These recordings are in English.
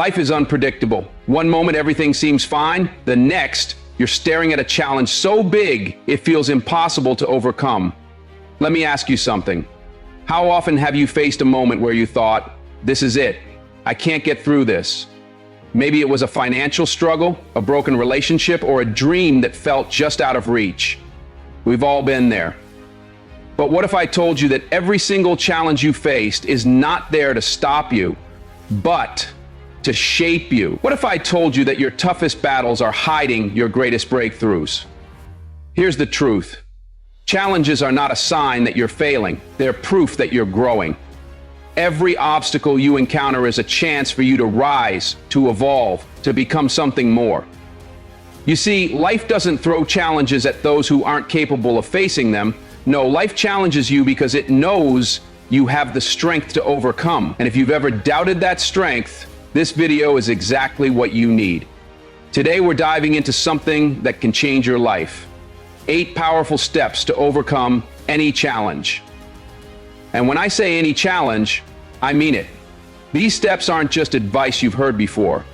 Life is unpredictable. One moment everything seems fine, the next you're staring at a challenge so big it feels impossible to overcome. Let me ask you something. How often have you faced a moment where you thought, this is it, I can't get through this? Maybe it was a financial struggle, a broken relationship, or a dream that felt just out of reach. We've all been there. But what if I told you that every single challenge you faced is not there to stop you, but to shape you? What if I told you that your toughest battles are hiding your greatest breakthroughs? Here's the truth. Challenges are not a sign that you're failing. They're proof that you're growing. Every obstacle you encounter is a chance for you to rise, to evolve, to become something more. You see, life doesn't throw challenges at those who aren't capable of facing them. No, life challenges you because it knows you have the strength to overcome. And if you've ever doubted that strength, this video is exactly what you need. Today we're diving into something that can change your life. 8 powerful steps to overcome any challenge. And when I say any challenge, I mean it. These steps aren't just advice you've heard before.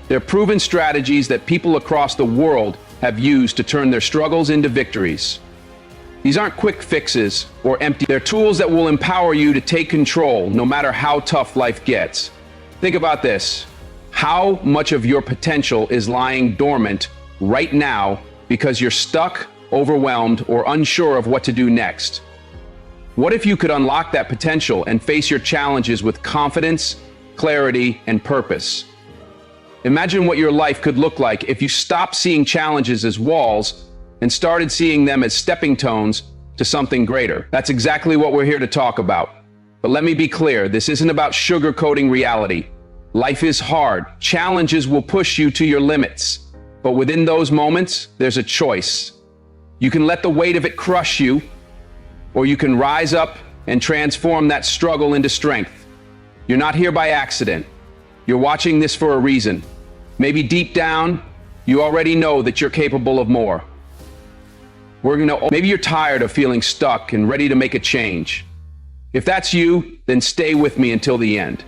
They're proven strategies that people across the world have used to turn their struggles into victories. These aren't quick fixes or empty. They're tools that will empower you to take control no matter how tough life gets. Think about this. How much of your potential is lying dormant right now because you're stuck, overwhelmed, or unsure of what to do next? What if you could unlock that potential and face your challenges with confidence, clarity, and purpose? Imagine what your life could look like if you stopped seeing challenges as walls and started seeing them as stepping stones to something greater. That's exactly what we're here to talk about. But let me be clear, this isn't about sugarcoating reality. Life is hard. Challenges will push you to your limits. But within those moments, there's a choice. You can let the weight of it crush you, or you can rise up and transform that struggle into strength. You're not here by accident. You're watching this for a reason. Maybe deep down, you already know that you're capable of more. Maybe you're tired of feeling stuck and ready to make a change. If that's you, then stay with me until the end.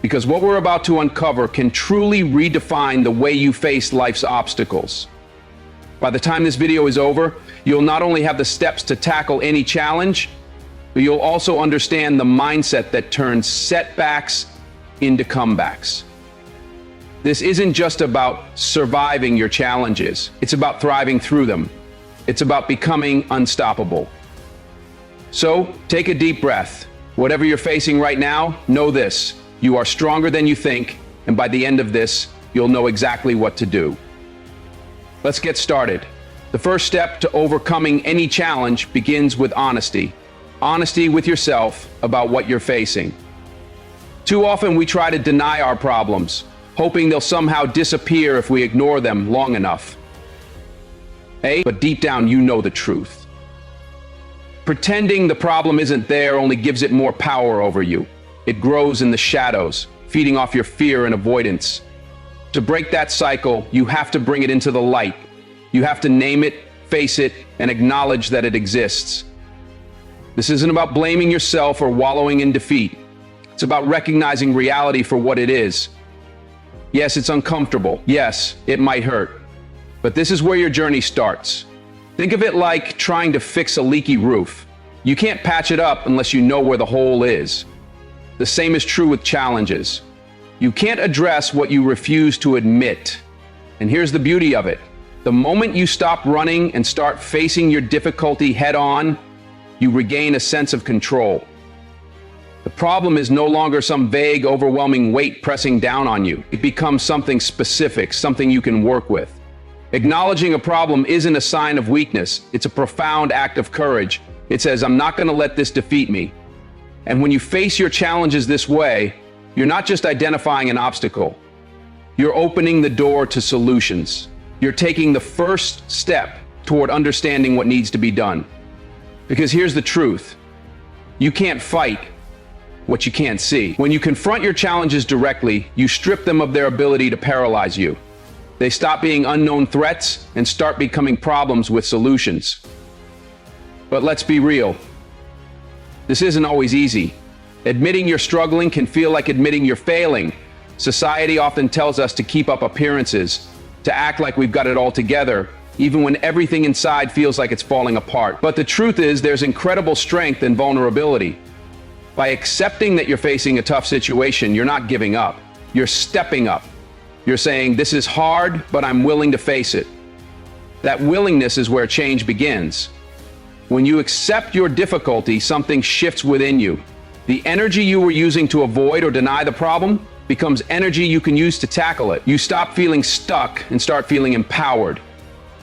Because what we're about to uncover can truly redefine the way you face life's obstacles. By the time this video is over, you'll not only have the steps to tackle any challenge, but you'll also understand the mindset that turns setbacks into comebacks. This isn't just about surviving your challenges. It's about thriving through them. It's about becoming unstoppable. So, take a deep breath. Whatever you're facing right now, know this. You are stronger than you think, and by the end of this, you'll know exactly what to do. Let's get started. The first step to overcoming any challenge begins with honesty. Honesty with yourself about what you're facing. Too often we try to deny our problems, hoping they'll somehow disappear if we ignore them long enough. But deep down, you know the truth. Pretending the problem isn't there only gives it more power over you. It grows in the shadows, feeding off your fear and avoidance. To break that cycle, you have to bring it into the light. You have to name it, face it, and acknowledge that it exists. This isn't about blaming yourself or wallowing in defeat. It's about recognizing reality for what it is. Yes, it's uncomfortable. Yes, it might hurt. But this is where your journey starts. Think of it like trying to fix a leaky roof. You can't patch it up unless you know where the hole is. The same is true with challenges. You can't address what you refuse to admit. And here's the beauty of it. The moment you stop running and start facing your difficulty head on, you regain a sense of control. The problem is no longer some vague, overwhelming weight pressing down on you. It becomes something specific, something you can work with. Acknowledging a problem isn't a sign of weakness. It's a profound act of courage. It says, I'm not going to let this defeat me. And when you face your challenges this way, you're not just identifying an obstacle. You're opening the door to solutions. You're taking the first step toward understanding what needs to be done. Because here's the truth. You can't fight what you can't see. When you confront your challenges directly, you strip them of their ability to paralyze you. They stop being unknown threats and start becoming problems with solutions. But let's be real. This isn't always easy. Admitting you're struggling can feel like admitting you're failing. Society often tells us to keep up appearances, to act like we've got it all together, even when everything inside feels like it's falling apart. But the truth is, there's incredible strength in vulnerability. By accepting that you're facing a tough situation, you're not giving up. You're stepping up. You're saying, this is hard, but I'm willing to face it. That willingness is where change begins. When you accept your difficulty, something shifts within you. The energy you were using to avoid or deny the problem becomes energy you can use to tackle it. You stop feeling stuck and start feeling empowered.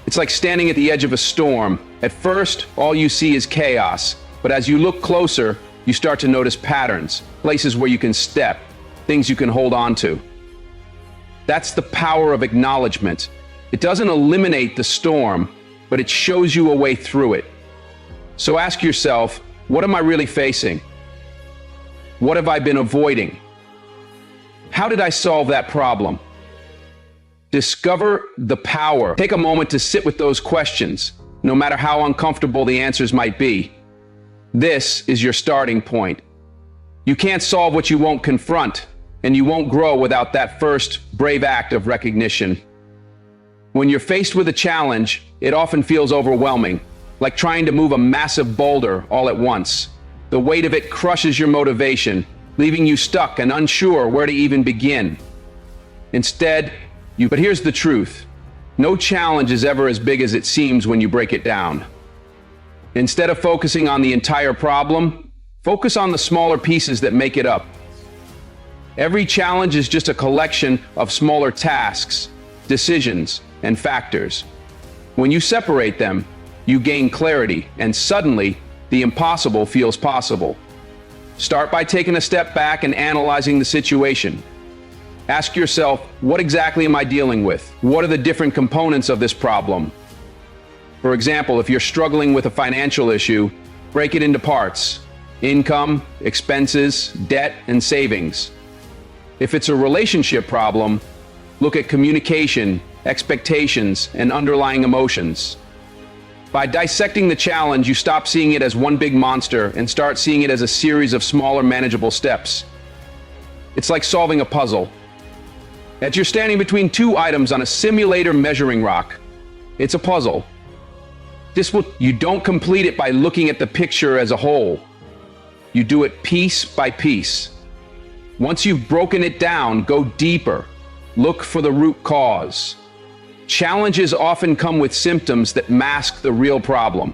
It's like standing at the edge of a storm. At first, all you see is chaos. But as you look closer, you start to notice patterns, places where you can step, things you can hold on to. That's the power of acknowledgement. It doesn't eliminate the storm, but it shows you a way through it. So ask yourself, what am I really facing? What have I been avoiding? How did I solve that problem? Discover the power. Take a moment to sit with those questions, no matter how uncomfortable the answers might be. This is your starting point. You can't solve what you won't confront, and you won't grow without that first brave act of recognition. When you're faced with a challenge, it often feels overwhelming, like trying to move a massive boulder all at once. The weight of it crushes your motivation, leaving you stuck and unsure where to even begin. But here's the truth. No challenge is ever as big as it seems when you break it down. Instead of focusing on the entire problem, focus on the smaller pieces that make it up. Every challenge is just a collection of smaller tasks, decisions, and factors. When you separate them, you gain clarity, and suddenly, the impossible feels possible. Start by taking a step back and analyzing the situation. Ask yourself, what exactly am I dealing with? What are the different components of this problem? For example, if you're struggling with a financial issue, break it into parts: income, expenses, debt, and savings. If it's a relationship problem, look at communication, expectations, and underlying emotions. By dissecting the challenge, you stop seeing it as one big monster and start seeing it as a series of smaller, manageable steps. It's like solving a puzzle. As you're standing between two items on a simulator measuring rock, it's a puzzle. You don't complete it by looking at the picture as a whole. You do it piece by piece. Once you've broken it down, go deeper. Look for the root cause. Challenges often come with symptoms that mask the real problem.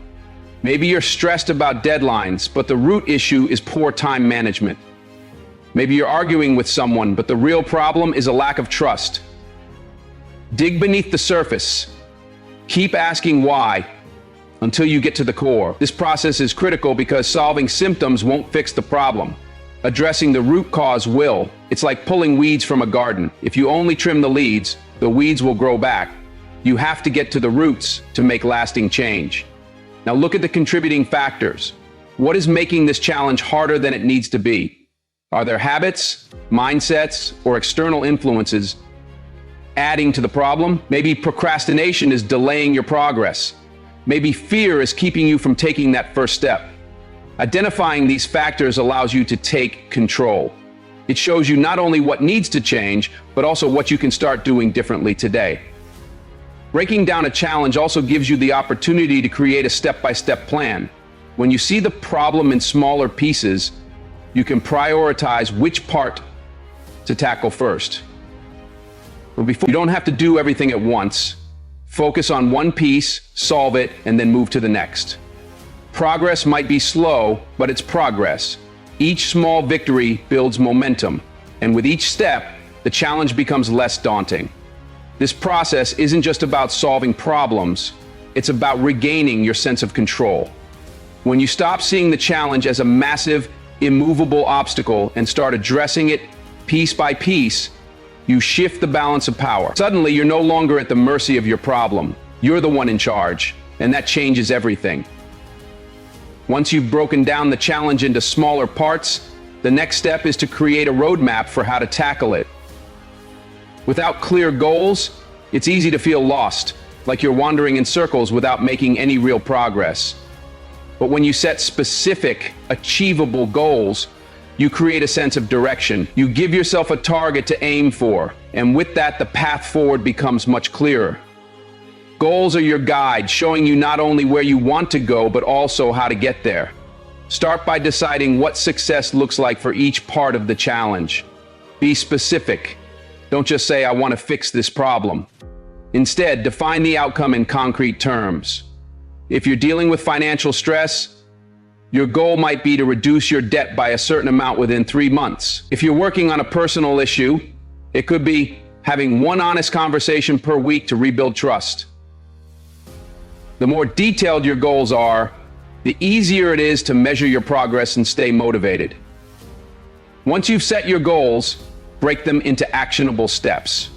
Maybe you're stressed about deadlines, but the root issue is poor time management. Maybe you're arguing with someone, but the real problem is a lack of trust. Dig beneath the surface. Keep asking why until you get to the core. This process is critical because solving symptoms won't fix the problem. Addressing the root cause will. It's like pulling weeds from a garden. If you only trim the leaves, the weeds will grow back. You have to get to the roots to make lasting change. Now look at the contributing factors. What is making this challenge harder than it needs to be? Are there habits, mindsets, or external influences adding to the problem? Maybe procrastination is delaying your progress. Maybe fear is keeping you from taking that first step. Identifying these factors allows you to take control. It shows you not only what needs to change, but also what you can start doing differently today. Breaking down a challenge also gives you the opportunity to create a step-by-step plan. When you see the problem in smaller pieces, you can prioritize which part to tackle first. You don't have to do everything at once. Focus on one piece, solve it, and then move to the next. Progress might be slow, but it's progress. Each small victory builds momentum, and with each step, the challenge becomes less daunting. This process isn't just about solving problems, it's about regaining your sense of control. When you stop seeing the challenge as a massive, immovable obstacle and start addressing it piece by piece, you shift the balance of power. Suddenly, you're no longer at the mercy of your problem. You're the one in charge, and that changes everything. Once you've broken down the challenge into smaller parts, the next step is to create a roadmap for how to tackle it. Without clear goals, it's easy to feel lost, like you're wandering in circles without making any real progress. But when you set specific, achievable goals, you create a sense of direction. You give yourself a target to aim for, and with that, the path forward becomes much clearer. Goals are your guide, showing you not only where you want to go, but also how to get there. Start by deciding what success looks like for each part of the challenge. Be specific. Don't just say, "I want to fix this problem." Instead, define the outcome in concrete terms. If you're dealing with financial stress, your goal might be to reduce your debt by a certain amount within 3 months. If you're working on a personal issue, it could be having one honest conversation per week to rebuild trust. The more detailed your goals are, the easier it is to measure your progress and stay motivated. Once you've set your goals, break them into actionable steps.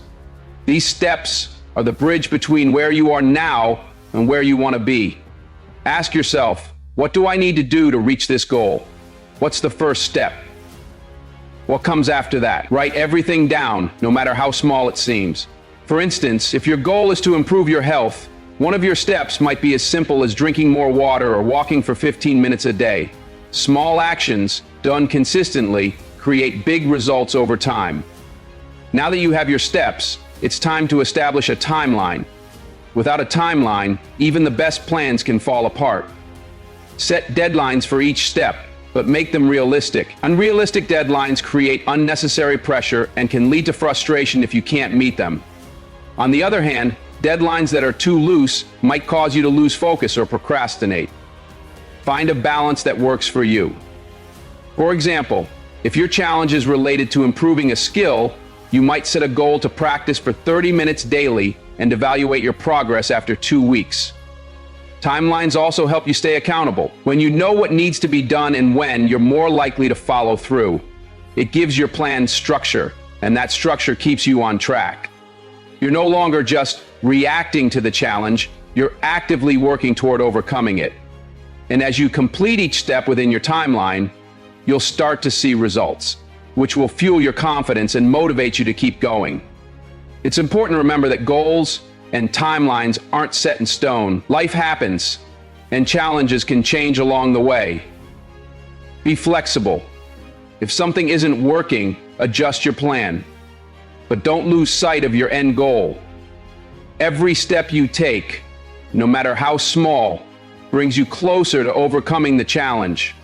These steps are the bridge between where you are now and where you want to be. Ask yourself, what do I need to do to reach this goal? What's the first step? What comes after that? Write everything down, no matter how small it seems. For instance, if your goal is to improve your health, one of your steps might be as simple as drinking more water or walking for 15 minutes a day. Small actions, done consistently, create big results over time. Now that you have your steps, it's time to establish a timeline. Without a timeline, even the best plans can fall apart. Set deadlines for each step, but make them realistic. Unrealistic deadlines create unnecessary pressure and can lead to frustration if you can't meet them. On the other hand, deadlines that are too loose might cause you to lose focus or procrastinate. Find a balance that works for you. For example, if your challenge is related to improving a skill, you might set a goal to practice for 30 minutes daily and evaluate your progress after 2 weeks. Timelines also help you stay accountable. When you know what needs to be done and when, you're more likely to follow through. It gives your plan structure, and that structure keeps you on track. You're no longer just reacting to the challenge, you're actively working toward overcoming it. And as you complete each step within your timeline, you'll start to see results, which will fuel your confidence and motivate you to keep going. It's important to remember that goals and timelines aren't set in stone. Life happens, and challenges can change along the way. Be flexible. If something isn't working, adjust your plan. But don't lose sight of your end goal. Every step you take, no matter how small, brings you closer to overcoming the challenge.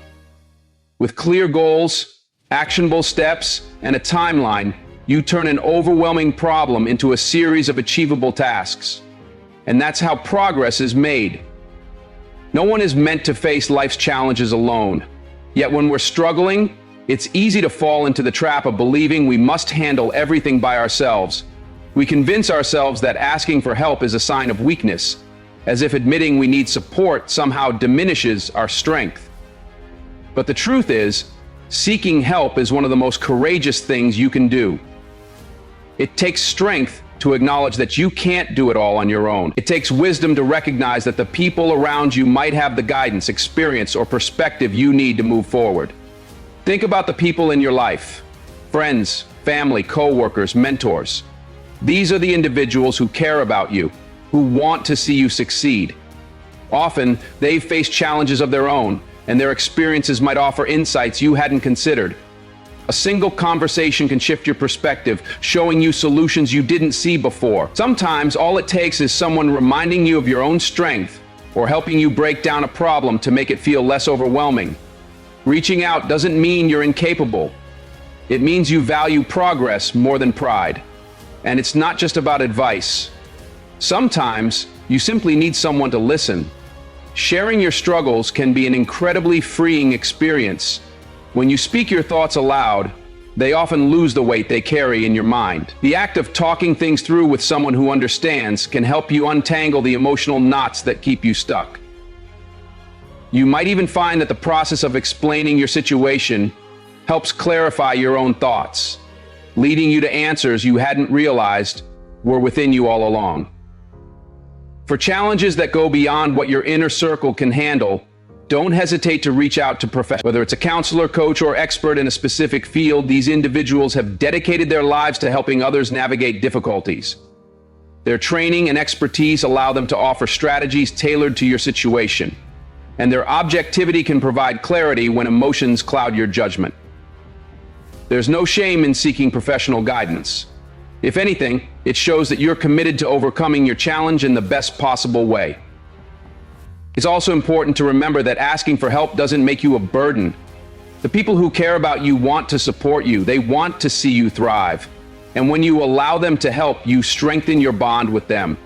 With clear goals, actionable steps, and a timeline, you turn an overwhelming problem into a series of achievable tasks. And that's how progress is made. No one is meant to face life's challenges alone. Yet when we're struggling, it's easy to fall into the trap of believing we must handle everything by ourselves. We convince ourselves that asking for help is a sign of weakness, as if admitting we need support somehow diminishes our strength. But the truth is, seeking help is one of the most courageous things you can do. It takes strength to acknowledge that you can't do it all on your own. It takes wisdom to recognize that the people around you might have the guidance, experience, or perspective you need to move forward. Think about the people in your life: friends, family, co-workers, mentors. These are the individuals who care about you, who want to see you succeed. Often, they've faced challenges of their own, and their experiences might offer insights you hadn't considered. A single conversation can shift your perspective, showing you solutions you didn't see before. Sometimes all it takes is someone reminding you of your own strength or helping you break down a problem to make it feel less overwhelming. Reaching out doesn't mean you're incapable. It means you value progress more than pride. And it's not just about advice. Sometimes you simply need someone to listen. Sharing your struggles can be an incredibly freeing experience. When you speak your thoughts aloud, they often lose the weight they carry in your mind. The act of talking things through with someone who understands can help you untangle the emotional knots that keep you stuck. You might even find that the process of explaining your situation helps clarify your own thoughts, leading you to answers you hadn't realized were within you all along. For challenges that go beyond what your inner circle can handle, don't hesitate to reach out to professionals. Whether it's a counselor, coach, or expert in a specific field, these individuals have dedicated their lives to helping others navigate difficulties. Their training and expertise allow them to offer strategies tailored to your situation, and their objectivity can provide clarity when emotions cloud your judgment. There's no shame in seeking professional guidance. If anything, it shows that you're committed to overcoming your challenge in the best possible way. It's also important to remember that asking for help doesn't make you a burden. The people who care about you want to support you. They want to see you thrive. And when you allow them to help, you strengthen your bond with them.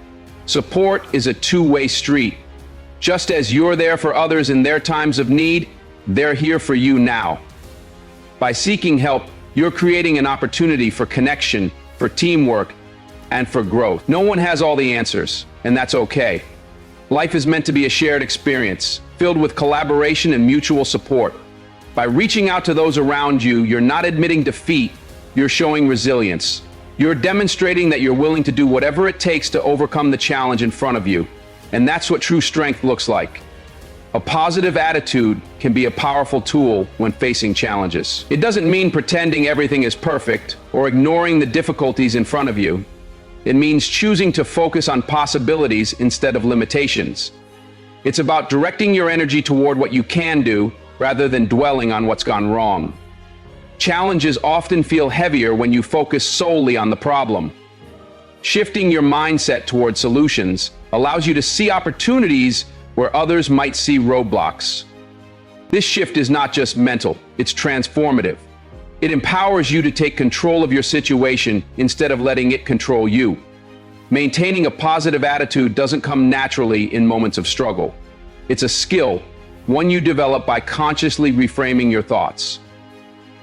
Support is a two-way street. Just as you're there for others in their times of need, they're here for you now. By seeking help, you're creating an opportunity for connection, for teamwork, and for growth. No one has all the answers, and that's okay. Life is meant to be a shared experience, filled with collaboration and mutual support. By reaching out to those around you, you're not admitting defeat, you're showing resilience. You're demonstrating that you're willing to do whatever it takes to overcome the challenge in front of you. And that's what true strength looks like. A positive attitude can be a powerful tool when facing challenges. It doesn't mean pretending everything is perfect or ignoring the difficulties in front of you. It means choosing to focus on possibilities instead of limitations. It's about directing your energy toward what you can do rather than dwelling on what's gone wrong. Challenges often feel heavier when you focus solely on the problem. Shifting your mindset toward solutions allows you to see opportunities where others might see roadblocks. This shift is not just mental, it's transformative. It empowers you to take control of your situation instead of letting it control you. Maintaining a positive attitude doesn't come naturally in moments of struggle. It's a skill, one you develop by consciously reframing your thoughts.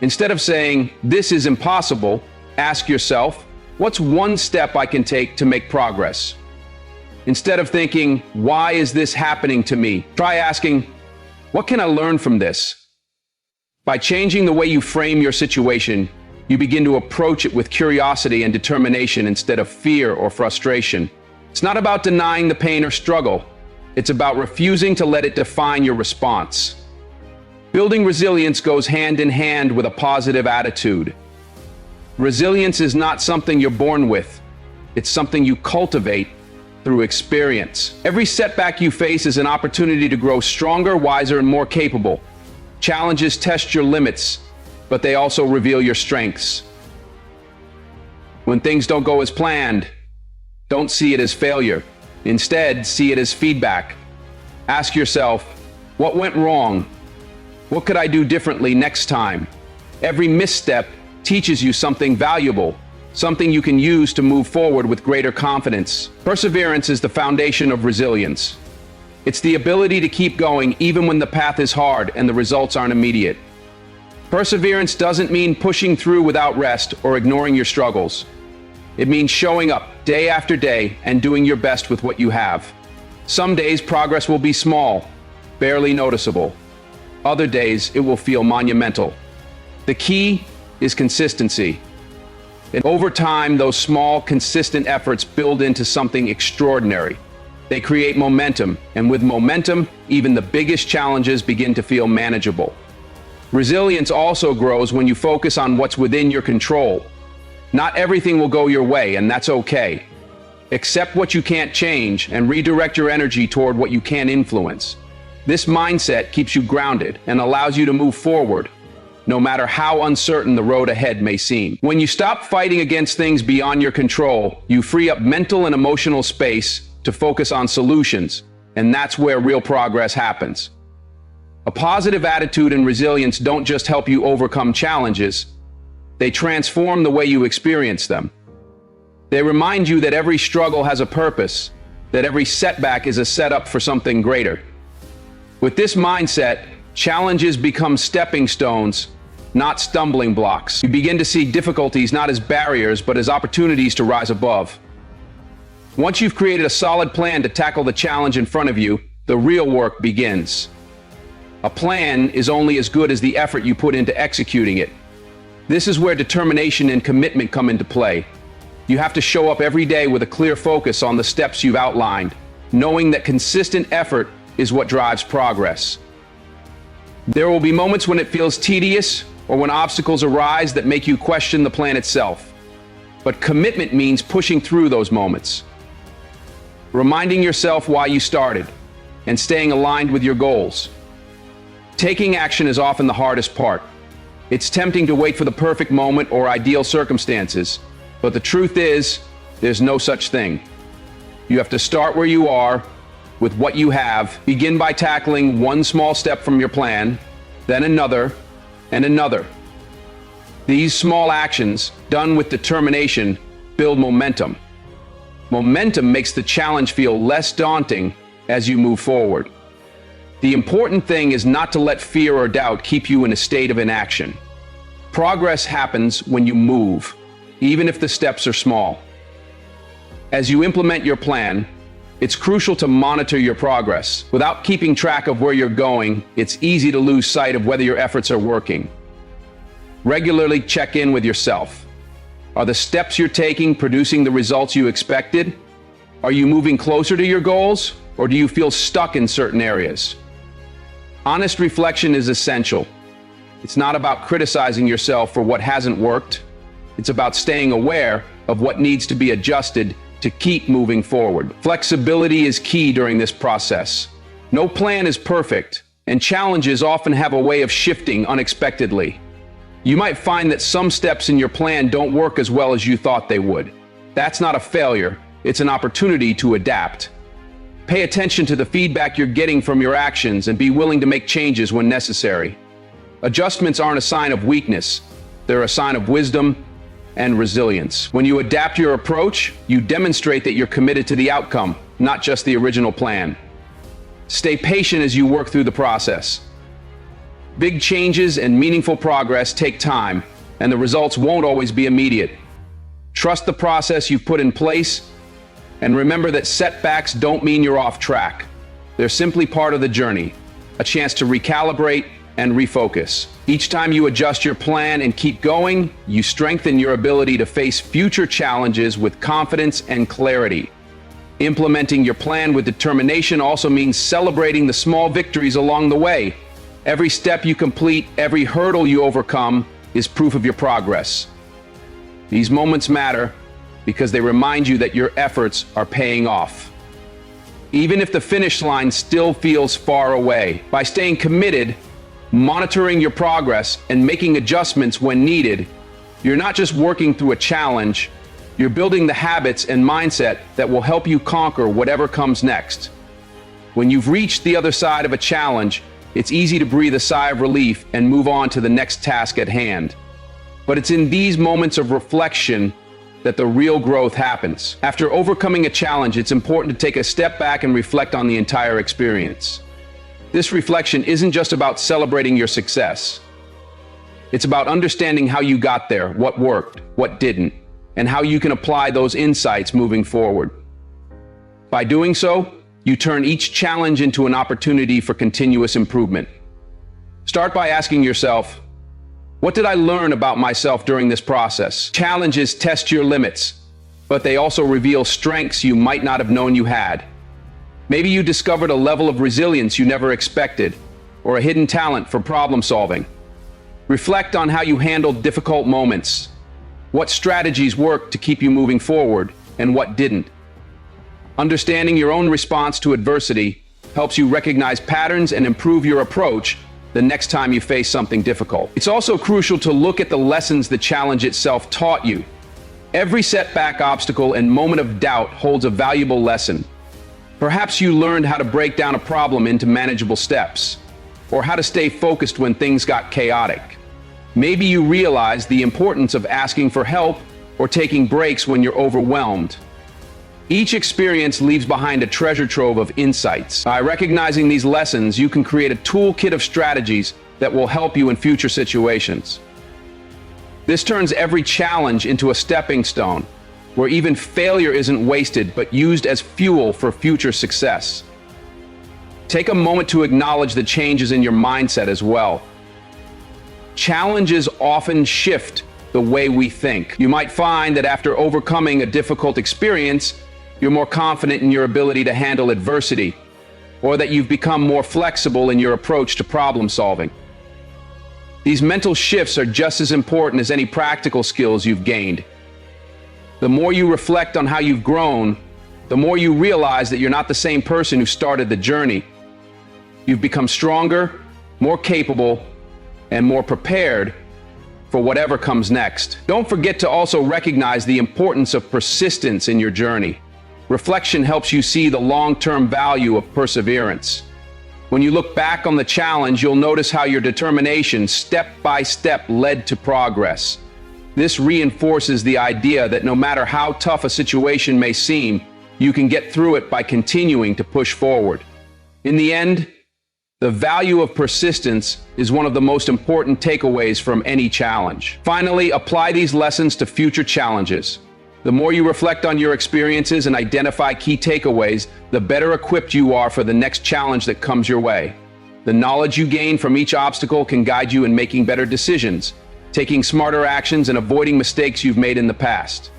Instead of saying, "This is impossible," ask yourself, "What's one step I can take to make progress?" Instead of thinking, "Why is this happening to me?" try asking, "What can I learn from this?" By changing the way you frame your situation, you begin to approach it with curiosity and determination instead of fear or frustration. It's not about denying the pain or struggle. It's about refusing to let it define your response. Building resilience goes hand in hand with a positive attitude. Resilience is not something you're born with. It's something you cultivate through experience. Every setback you face is an opportunity to grow stronger, wiser, and more capable. Challenges test your limits, but they also reveal your strengths. When things don't go as planned, don't see it as failure. Instead, see it as feedback. Ask yourself, what went wrong? What could I do differently next time? Every misstep teaches you something valuable, something you can use to move forward with greater confidence. Perseverance is the foundation of resilience. It's the ability to keep going even when the path is hard and the results aren't immediate. Perseverance doesn't mean pushing through without rest or ignoring your struggles. It means showing up day after day and doing your best with what you have. Some days progress will be small, barely noticeable. Other days it will feel monumental. The key is consistency. And over time, those small, consistent efforts build into something extraordinary. They create momentum, and with momentum, even the biggest challenges begin to feel manageable. Resilience also grows when you focus on what's within your control. Not everything will go your way, and that's okay. Accept what you can't change and redirect your energy toward what you can influence. This mindset keeps you grounded and allows you to move forward, no matter how uncertain the road ahead may seem. When you stop fighting against things beyond your control, you free up mental and emotional space to focus on solutions, and that's where real progress happens. A positive attitude and resilience don't just help you overcome challenges, they transform the way you experience them. They remind you that every struggle has a purpose, that every setback is a setup for something greater. With this mindset, challenges become stepping stones, not stumbling blocks. You begin to see difficulties not as barriers, but as opportunities to rise above. Once you've created a solid plan to tackle the challenge in front of you, the real work begins. A plan is only as good as the effort you put into executing it. This is where determination and commitment come into play. You have to show up every day with a clear focus on the steps you've outlined, knowing that consistent effort is what drives progress. There will be moments when it feels tedious or when obstacles arise that make you question the plan itself. But commitment means pushing through those moments, reminding yourself why you started, and staying aligned with your goals. Taking action is often the hardest part. It's tempting to wait for the perfect moment or ideal circumstances, but the truth is, there's no such thing. You have to start where you are, with what you have. Begin by tackling one small step from your plan, then another, and another. These small actions, done with determination, build momentum. Momentum makes the challenge feel less daunting as you move forward. The important thing is not to let fear or doubt keep you in a state of inaction. Progress happens when you move, even if the steps are small. As you implement your plan, it's crucial to monitor your progress. Without keeping track of where you're going, it's easy to lose sight of whether your efforts are working. Regularly check in with yourself. Are the steps you're taking producing the results you expected? Are you moving closer to your goals, or do you feel stuck in certain areas? Honest reflection is essential. It's not about criticizing yourself for what hasn't worked. It's about staying aware of what needs to be adjusted to keep moving forward. Flexibility is key during this process. No plan is perfect, and challenges often have a way of shifting unexpectedly. You might find that some steps in your plan don't work as well as you thought they would. That's not a failure, it's an opportunity to adapt. Pay attention to the feedback you're getting from your actions and be willing to make changes when necessary. Adjustments aren't a sign of weakness, they're a sign of wisdom and resilience. When you adapt your approach, you demonstrate that you're committed to the outcome, not just the original plan. Stay patient as you work through the process. Big changes and meaningful progress take time, and the results won't always be immediate. Trust the process you've put in place, and remember that setbacks don't mean you're off track. They're simply part of the journey, a chance to recalibrate and refocus. Each time you adjust your plan and keep going, you strengthen your ability to face future challenges with confidence and clarity. Implementing your plan with determination also means celebrating the small victories along the way. Every step you complete, every hurdle you overcome, is proof of your progress. These moments matter because they remind you that your efforts are paying off. Even if the finish line still feels far away, by staying committed, monitoring your progress, and making adjustments when needed, you're not just working through a challenge, you're building the habits and mindset that will help you conquer whatever comes next. When you've reached the other side of a challenge, it's easy to breathe a sigh of relief and move on to the next task at hand. But it's in these moments of reflection that the real growth happens. After overcoming a challenge, it's important to take a step back and reflect on the entire experience. This reflection isn't just about celebrating your success. It's about understanding how you got there, what worked, what didn't, and how you can apply those insights moving forward. By doing so, you turn each challenge into an opportunity for continuous improvement. Start by asking yourself, what did I learn about myself during this process? Challenges test your limits, but they also reveal strengths you might not have known you had. Maybe you discovered a level of resilience you never expected, or a hidden talent for problem solving. Reflect on how you handled difficult moments. What strategies worked to keep you moving forward, and what didn't? Understanding your own response to adversity helps you recognize patterns and improve your approach the next time you face something difficult. It's also crucial to look at the lessons the challenge itself taught you. Every setback, obstacle, and moment of doubt holds a valuable lesson. Perhaps you learned how to break down a problem into manageable steps, or how to stay focused when things got chaotic. Maybe you realized the importance of asking for help or taking breaks when you're overwhelmed. Each experience leaves behind a treasure trove of insights. By recognizing these lessons, you can create a toolkit of strategies that will help you in future situations. This turns every challenge into a stepping stone, where even failure isn't wasted but used as fuel for future success. Take a moment to acknowledge the changes in your mindset as well. Challenges often shift the way we think. You might find that after overcoming a difficult experience, you're more confident in your ability to handle adversity, or that you've become more flexible in your approach to problem solving. These mental shifts are just as important as any practical skills you've gained. The more you reflect on how you've grown, the more you realize that you're not the same person who started the journey. You've become stronger, more capable, and more prepared for whatever comes next. Don't forget to also recognize the importance of persistence in your journey. Reflection helps you see the long-term value of perseverance. When you look back on the challenge, you'll notice how your determination, step by step, led to progress. This reinforces the idea that no matter how tough a situation may seem, you can get through it by continuing to push forward. In the end, the value of persistence is one of the most important takeaways from any challenge. Finally, apply these lessons to future challenges. The more you reflect on your experiences and identify key takeaways, the better equipped you are for the next challenge that comes your way. The knowledge you gain from each obstacle can guide you in making better decisions, taking smarter actions, and avoiding mistakes you've made in the past.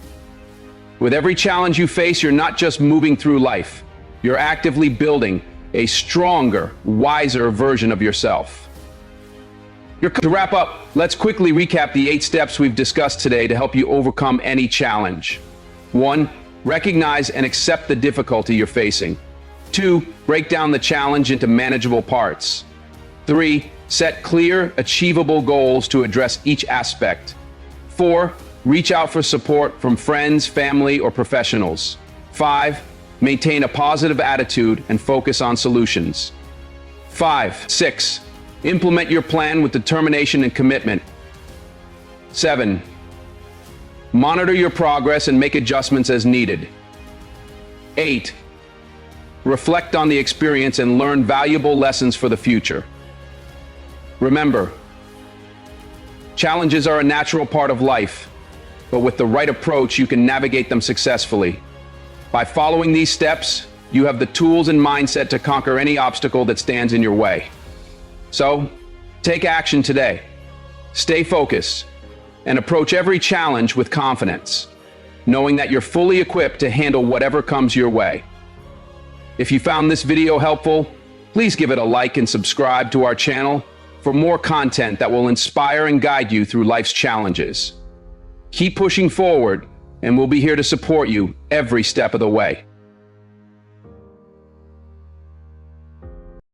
With every challenge you face, you're not just moving through life. You're actively building a stronger, wiser version of yourself. To wrap up, let's quickly recap the 8 steps we've discussed today to help you overcome any challenge. 1. Recognize and accept the difficulty you're facing. 2. Break down the challenge into manageable parts. 3. Set clear, achievable goals to address each aspect. 4. Reach out for support from friends, family, or professionals. 5. Maintain a positive attitude and focus on solutions. 6. Implement your plan with determination and commitment. 7. Monitor your progress and make adjustments as needed. 8. Reflect on the experience and learn valuable lessons for the future. Remember, challenges are a natural part of life, but with the right approach, you can navigate them successfully. By following these steps, you have the tools and mindset to conquer any obstacle that stands in your way. So, take action today. Stay focused and approach every challenge with confidence, knowing that you're fully equipped to handle whatever comes your way. If you found this video helpful, please give it a like and subscribe to our channel for more content that will inspire and guide you through life's challenges. Keep pushing forward, and we'll be here to support you every step of the way.